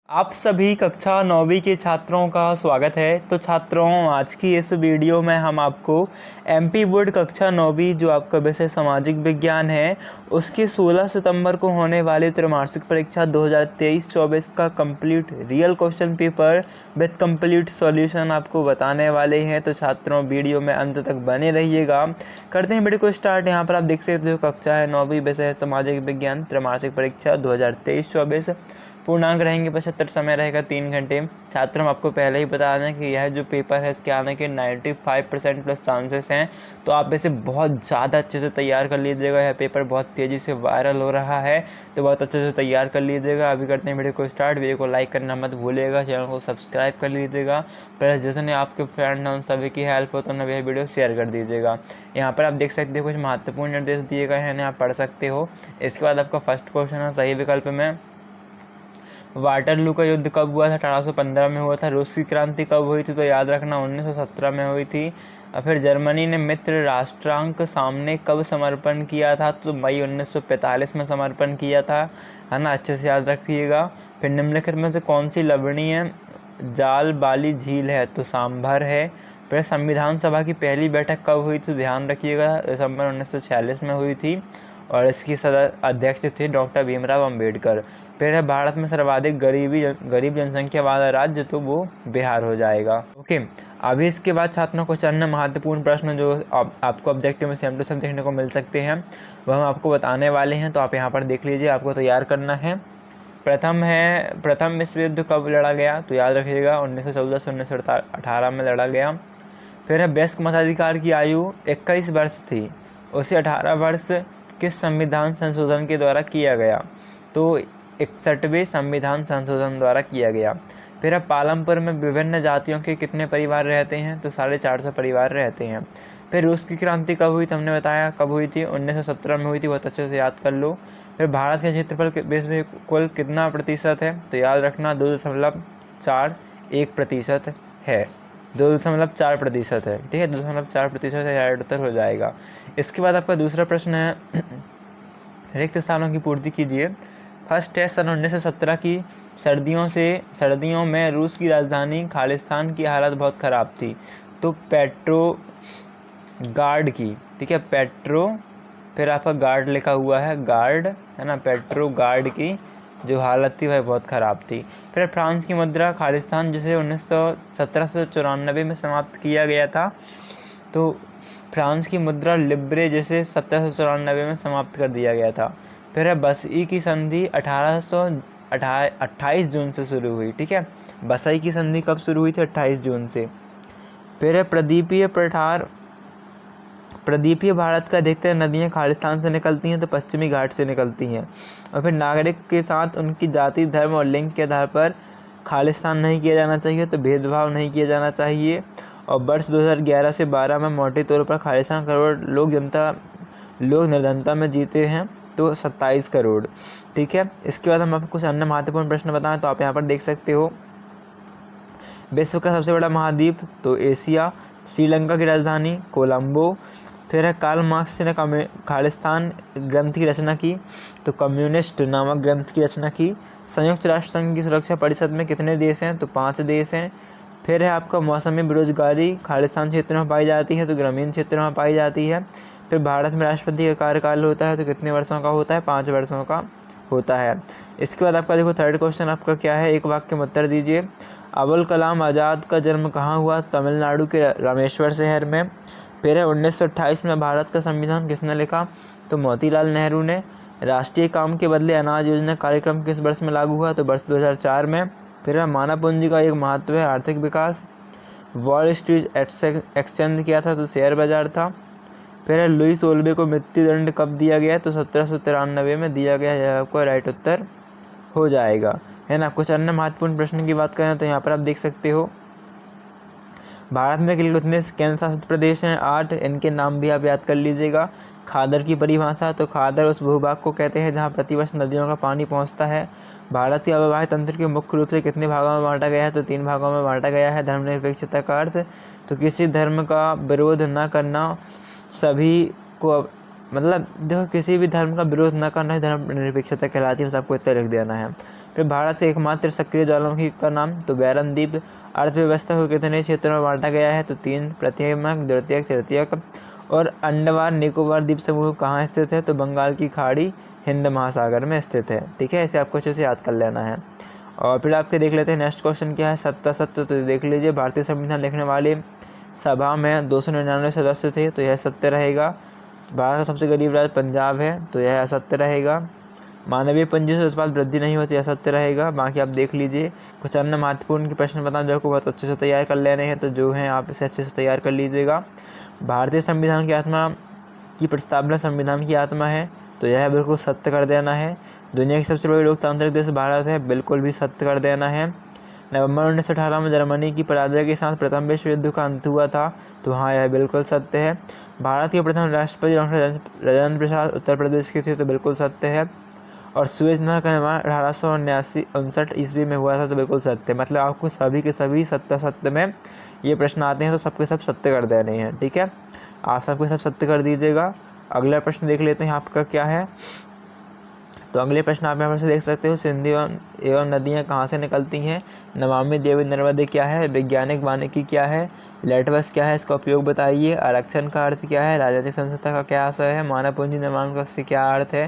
आप सभी कक्षा 9वीं के छात्रों का स्वागत है। तो छात्रों, आज की इस वीडियो में हम आपको एमपी बोर्ड कक्षा 9वीं जो आपका विषय सामाजिक विज्ञान है उसकी 16 सितंबर को होने वाली त्रैमासिक परीक्षा 2023-24 का complete real question paper with complete solution आपको बताने वाले हैं। तो छात्रों, वीडियो में अंत तक बने रहिएगा। करते हैं वीडियो को स्टार्ट। यहाँ पर आप देख सकते हो कक्षा है 9वीं विषय सामाजिक विज्ञान त्रैमासिक परीक्षा 2023-24। पूर्णांक रहेंगे 75, समय रहेगा 3 घंटे। छात्रों, हम आपको पहले ही बता दें कि यह जो पेपर है इसके आने के 95% प्लस चांसेस हैं। तो आप इसे बहुत ज़्यादा अच्छे से तैयार कर लीजिएगा। यह पेपर बहुत तेज़ी से वायरल हो रहा है, तो बहुत अच्छे से तैयार कर लीजिएगा। अभी करते हैं वीडियो को स्टार्ट। वीडियो को लाइक करना मत भूलिएगा, चैनल को सब्सक्राइब कर लीजिएगा। प्लस जितने आपके फ्रेंड हैं उन सभी की हेल्प हो तो उन्हें यह वीडियो शेयर कर दीजिएगा। यहाँ पर आप देख सकते हो कुछ महत्वपूर्ण निर्देश दिए गए हैं, आप पढ़ सकते हो। इसके बाद आपका फर्स्ट क्वेश्चन है सही विकल्प में वाटरलू का युद्ध कब हुआ था? 1815 में हुआ था। रूस की क्रांति कब हुई थी? तो याद रखना 1917 में हुई थी। और फिर जर्मनी ने मित्र राष्ट्रांक सामने कब समर्पण किया था? तो मई 1945 में समर्पण किया था, है ना, अच्छे से याद रखिएगा। फिर निम्नलिखित में से कौन सी लवणीय जाल वाली झील है? तो सांभर है। फिर संविधान सभा की पहली बैठक कब हुई? तो ध्यान रखिएगा दिसंबर 1946 में हुई थी और इसकी अध्यक्ष थे डॉक्टर भीमराव अंबेडकर। फिर है भारत में सर्वाधिक गरीब जनसंख्या वाला राज्य, तो वो बिहार हो जाएगा। ओके, अभी इसके बाद छात्रों को अन्य महत्वपूर्ण प्रश्न जो आपको ऑब्जेक्टिव में सेम टू सेम देखने को मिल सकते हैं वह हम आपको बताने वाले हैं। तो आप यहाँ पर देख लीजिए, आपको तैयार करना है। प्रथम विश्व युद्ध कब लड़ा गया? तो याद रखिएगा 1914 से 1918 में लड़ा गया। फिर है वयस्क मताधिकार की आयु 21 वर्ष थी, उसे 18 वर्ष किस संविधान संशोधन के द्वारा किया गया? तो 61वें संविधान संशोधन द्वारा किया गया। फिर अब पालमपुर में विभिन्न जातियों के कितने परिवार रहते हैं? तो 450 परिवार रहते हैं। फिर रूस की क्रांति कब हुई? तो हमने बताया कब हुई थी, 1917 में हुई थी, बहुत अच्छे से याद कर लो। फिर भारत का क्षेत्रफल विश्व में कुल कितना प्रतिशत है? तो याद रखना 2.41% है। 2.4% है, ठीक है, 2.4% है, राइट उत्तर हो जाएगा। इसके बाद आपका दूसरा प्रश्न है रिक्त स्थानों की पूर्ति कीजिए। फर्स्ट है सन 1917 की सर्दियों में रूस की राजधानी खालिस्तान की हालत बहुत ख़राब थी, तो पेट्रोगार्ड की, ठीक है, फिर आपका गार्ड लिखा हुआ है, गार्ड है ना, पेट्रोगार्ड की जो हालत थी वह बहुत ख़राब थी। फिर फ्रांस की मुद्रा खालिस्तान जिसे 1794 में समाप्त किया गया था, तो फ्रांस की मुद्रा लिब्रे जिसे 1794 में समाप्त कर दिया गया था। फिर है बसई की संधि 28 जून से शुरू हुई, ठीक है, बसई की संधि कब शुरू हुई थी? 28 जून से। फिर है प्रदीपीय भारत का अधिकतर नदियाँ खालिस्तान से निकलती हैं, तो पश्चिमी घाट से निकलती हैं। और फिर नागरिक के साथ उनकी जाति, धर्म और लिंग के आधार पर खालिस्तान नहीं किया जाना चाहिए, तो भेदभाव नहीं किया जाना चाहिए। और वर्ष 2011 से 12 में मोटे तौर पर खालिस्तान करोड़ लोग निर्धनता में जीते हैं, तो 27 करोड़, ठीक है। इसके बाद हम आपको कुछ अन्य महत्वपूर्ण प्रश्न बताएं, तो आप यहाँ पर देख सकते हो विश्व का सबसे बड़ा महाद्वीप, तो एशिया। श्रीलंका की राजधानी कोलंबो। फिर है कार्ल मार्क्स ने खालिस्तान ग्रंथ की रचना की, तो कम्युनिस्ट नामक ग्रंथ की रचना की। संयुक्त राष्ट्र संघ की सुरक्षा परिषद में कितने देश हैं? तो 5 देश हैं। फिर है आपका मौसमी बेरोजगारी खालिस्तान क्षेत्र में पाई जाती है, तो ग्रामीण क्षेत्र में पाई जाती है। फिर भारत में राष्ट्रपति का कार्यकाल होता है, तो कितने वर्षों का होता है? 5 वर्षों का होता है। इसके बाद आपका देखो थर्ड क्वेश्चन आपका क्या है, एक वाक्य में उत्तर दीजिए। अबुल कलाम आज़ाद का जन्म कहाँ हुआ? तमिलनाडु के रामेश्वर शहर में। फिर है 1928 में भारत का संविधान किसने लिखा? तो मोतीलाल नेहरू ने। राष्ट्रीय काम के बदले अनाज योजना कार्यक्रम किस वर्ष में लागू हुआ? तो वर्ष 2004 में। फिर है मानव पूंजी का एक महत्व है आर्थिक विकास। वॉल स्ट्रीट एक्सचेंज किया था, तो शेयर बाजार था। फिर है लुईस ओल्बे को मृत्युदंड कब दिया गया? तो 1793 में दिया गया, यह आपको राइट उत्तर हो जाएगा, है ना। कुछ अन्य महत्वपूर्ण प्रश्न की बात करें तो यहाँ पर आप देख सकते हो भारत में कुल कितने केंद्र शासित प्रदेश हैं? 8। इनके नाम भी आप याद कर लीजिएगा। खादर की परिभाषा, तो खादर उस भूभाग को कहते हैं जहाँ प्रतिवर्ष नदियों का पानी पहुँचता है। भारत के अविवाहित तंत्र के मुख्य रूप से कितने भागों में बांटा गया है? तो 3 भागों में बांटा गया है। धर्मनिरपेक्षता का अर्थ, तो किसी धर्म का विरोध न करना, सभी को मतलब देखो, किसी भी धर्म का विरोध न करना ही धर्म निरपेक्षता कहलाती है, सबको इतना लिख देना है। फिर भारत के एकमात्र सक्रिय ज्वालामुखी का नाम, तो बैरन द्वीप। अर्थव्यवस्था को कितने क्षेत्रों में बांटा गया है, तो 3, प्रत्येक, द्वितीयक, तृतीयक। और अंडमान निकोबार द्वीप समूह कहाँ स्थित है, तो बंगाल की खाड़ी, हिंद महासागर में स्थित है। ठीक है, इसे आपको अच्छे से याद कर लेना है। और फिर आपके देख लेते हैं नेक्स्ट क्वेश्चन क्या है, सत्ता सत्य। तो देख लीजिए, भारतीय संविधान लिखने वाले सभा में 299 सदस्य थे, तो यह सत्य रहेगा। भारत का सबसे गरीब राज्य पंजाब है, तो यह असत्य रहेगा। मानवीय पूंजी से उत्पाद वृद्धि नहीं होती, असत्य रहेगा। बाकी आप देख लीजिए, कुछ अन्य महत्वपूर्ण के प्रश्न बताएं जो आपको बहुत अच्छे से तैयार कर लेने हैं, तो जो हैं आप इसे अच्छे से तैयार कर लीजिएगा। भारतीय संविधान की आत्मा की प्रस्तावना संविधान की आत्मा है, तो यह बिल्कुल सत्य कर देना है। दुनिया की सबसे बड़ी लोकतांत्रिक देश भारत है, बिल्कुल भी सत्य कर देना है। नवंबर 1918 में जर्मनी की पराजय के साथ प्रथम विश्व युद्ध का अंत हुआ था, तो हाँ, यह बिल्कुल सत्य है। भारत के प्रथम राष्ट्रपति डॉक्टर राजेंद्र प्रसाद उत्तर प्रदेश के थे, तो बिल्कुल सत्य है। और सुएज नहर का निर्माण 1859 ईस्वी में हुआ था, तो बिल्कुल सत्य। मतलब आपको सभी के सभी सत्य में ये प्रश्न आते हैं, तो सबके सब सत्य कर देने हैं। ठीक है, आप सबके सब सत्य कर दीजिएगा। अगला प्रश्न देख लेते हैं आपका क्या है। तो अगले प्रश्न आप यहाँ पर से देख सकते हो, सिंधु एवं नदियाँ कहाँ से निकलती हैं। नमामि देवी नर्मदे क्या है, वैज्ञानिक वानिकी क्या है, लेटवस क्या है, इसका उपयोग बताइए, आरक्षण का अर्थ क्या है, राजनीतिक संस्था का क्या आशय है, मानव पूंजी निर्माण का से क्या अर्थ है,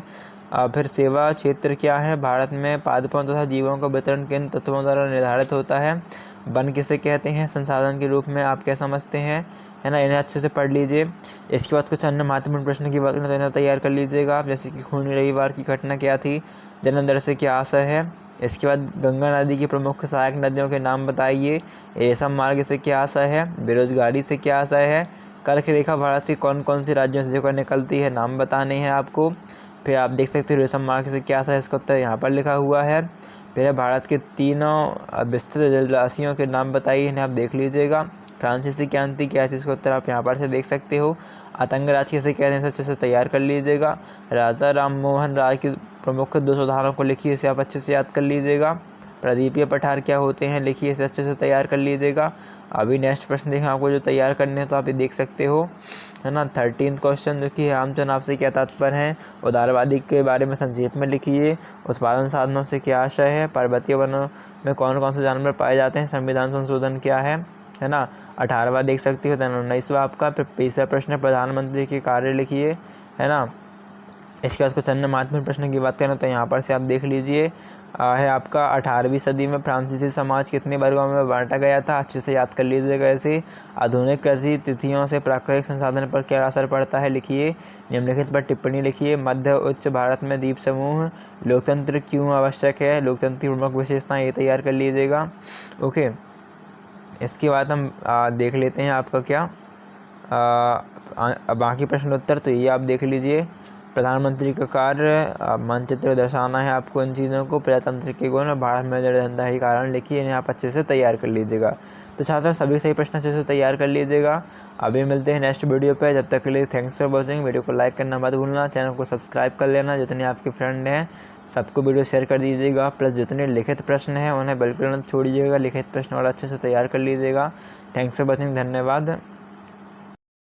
फिर सेवा क्षेत्र क्या है, भारत में पादपों तथा जीवों का वितरण किन तत्वों द्वारा निर्धारित होता है, वन किसे कहते हैं, संसाधन के रूप में आप क्या समझते हैं, है ना। इन्हें अच्छे से पढ़ लीजिए। इसके बाद कुछ अन्य महत्वपूर्ण प्रश्न की बात करें तो इन्हें तैयार कर लीजिएगा आप, जैसे कि खूनी रविवार की घटना क्या थी, जन्म दर से क्या आशय है। इसके बाद गंगा नदी की प्रमुख सहायक नदियों के नाम बताइए, रेशम मार्ग से क्या आशय है, बेरोजगारी से क्या आशय है, कर्क रेखा भारत के कौन कौन से राज्यों से जो निकलती है, नाम बताने हैं आपको। फिर आप देख सकते हो रेशम मार्ग से क्या आशय है, इसका उत्तर यहाँ पर लिखा हुआ है। फिर भारत के तीनों विस्तृत जलराशियों के नाम बताइए, इन्हें आप देख लीजिएगा। फ्रांसीसी क्रांति क्या थी, इसका उत्तर आप यहाँ पर से देख सकते हो। आतंक राज किसे कहते हैं, अच्छे से तैयार कर लीजिएगा। राजा राम मोहन राय की प्रमुख 2 सुधारों को लिखिए, इसे आप अच्छे से याद कर लीजिएगा। प्रदीपीय पठार क्या होते हैं, लिखिए, इसे अच्छे से तैयार कर लीजिएगा। अभी नेक्स्ट प्रश्न देखें आपको जो तैयार करने हैं, तो आप ये देख सकते हो, है ना। 13th क्वेश्चन जो कि आम चुनाव से क्या तात्पर्य है, उदारवादी के बारे में संक्षेप में लिखिए, उत्पादन साधनों से क्या आशय है, पर्वतीय वनों में कौन कौन से जानवर पाए जाते हैं, संविधान संशोधन क्या है ना। 18वां देख सकते हो, 19वां आपका। फिर 20वां प्रश्न प्रधानमंत्री के कार्य लिखिए, है ना। इसके बाद कुछ अन्य महत्वपूर्ण प्रश्न की बात करें तो यहाँ पर से आप देख लीजिए, है आपका 18वीं सदी में फ्रांसीसी समाज कितने वर्गों में बांटा गया था, अच्छे से याद कर लीजिएगा इसे। आधुनिक कृषि तिथियों से प्राकृतिक संसाधन पर क्या असर पड़ता है, लिखिए। निम्नलिखित पर टिप्पणी लिखिए। मध्य उच्च भारत में द्वीप समूह, लोकतंत्र क्यों आवश्यक है, लोकतंत्र की प्रमुख विशेषताएँ ये तैयार कर लीजिएगा। ओके, इसके बाद हम देख लेते हैं आपका क्या बाकी प्रश्न उत्तर। तो ये आप देख लीजिए, प्रधानमंत्री का कार्य मानचित्र दर्शाना है आपको इन चीज़ों को, प्रजातंत्र के गुण, भारत में निर्धनता के कारण लिखिए, इन्हें आप अच्छे से तैयार कर लीजिएगा। तो छात्र सभी सही प्रश्न अच्छे से तैयार कर लीजिएगा। अभी मिलते हैं नेक्स्ट वीडियो पे, जब तक के लिए थैंक्स फॉर वॉचिंग। वीडियो को लाइक करना मत भूलना, चैनल को सब्सक्राइब कर लेना, जितने आपके फ्रेंड हैं सबको वीडियो शेयर कर दीजिएगा। प्लस जितने लिखित प्रश्न हैं उन्हें बिल्कुल न छोड़िएगा, लिखित प्रश्न और अच्छे से तैयार कर लीजिएगा। थैंक्स फॉर वॉचिंग, धन्यवाद।